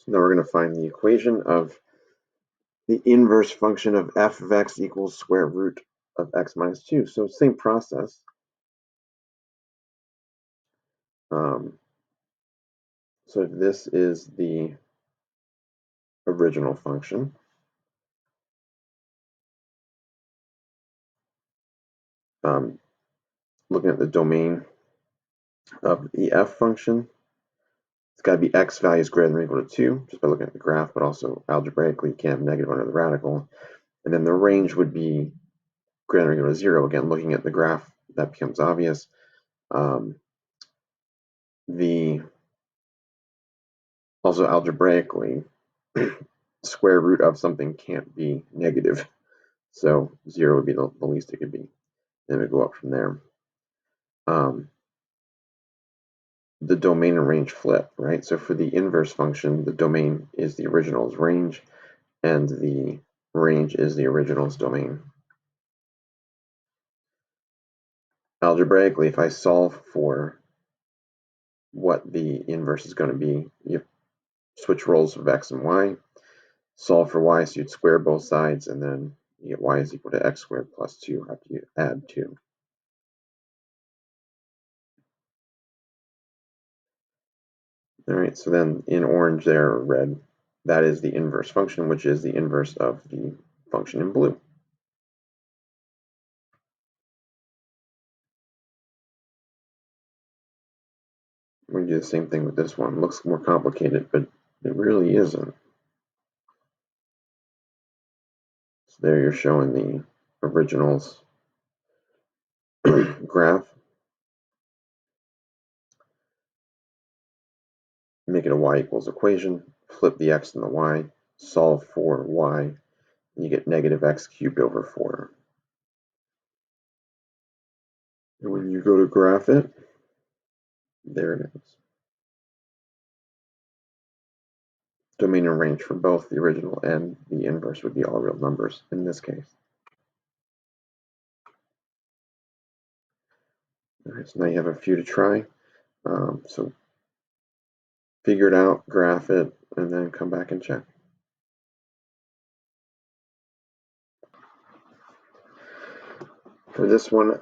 So now we're going to find the equation of the inverse function of f of x equals square root of x minus 2. So same process. So if this is the original function, looking at the domain of the f function, it's got to be x values greater than or equal to 2, just by looking at the graph, but also algebraically, you can't have negative under the radical. And then the range would be greater than or equal to 0. Again, looking at the graph, that becomes obvious. Also algebraically, square root of something can't be negative. So 0 would be the least it could be. Then we go up from there. The domain and range flip, right? So for the inverse function, the domain is the original's range, and the range is the original's domain. Algebraically, if I solve for what the inverse is going to be, you switch roles of x and y, solve for y, so you'd square both sides, and then you get y is equal to x squared plus 2 after you add 2. All right, so then in orange there, or red, that is the inverse function, which is the inverse of the function in blue. We can do the same thing with this one. It looks more complicated, but it really isn't. So there you're showing the original's graph. Make it a y equals equation, flip the x and the y, solve for y, and you get negative x cubed over 4. And when you go to graph it, there it is. Domain and range for both the original and the inverse would be all real numbers in this case. All right, so now you have a few to try. So figure it out, graph it, and then come back and check. For this one,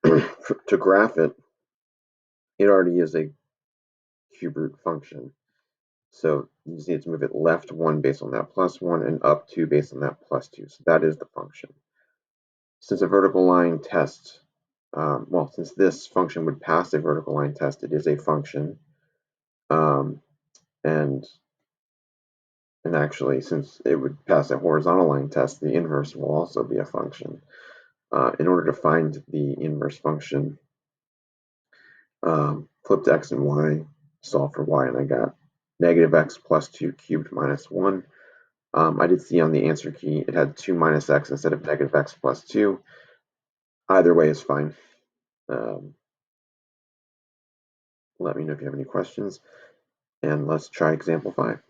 to graph it, it already is a cube root function. So you just need to move it left 1 based on that plus 1 and up 2 based on that plus 2. So that is the function. Since a vertical line test, since this function would pass a vertical line test, it is a function. And actually, since it would pass a horizontal line test, the inverse will also be a function. In order to find the inverse function, flipped x and y, solve for y, and I got negative x plus 2 cubed minus 1. I did see on the answer key it had 2 minus x instead of negative x plus 2. Either way is fine. Let me know if you have any questions, and let's try example 5.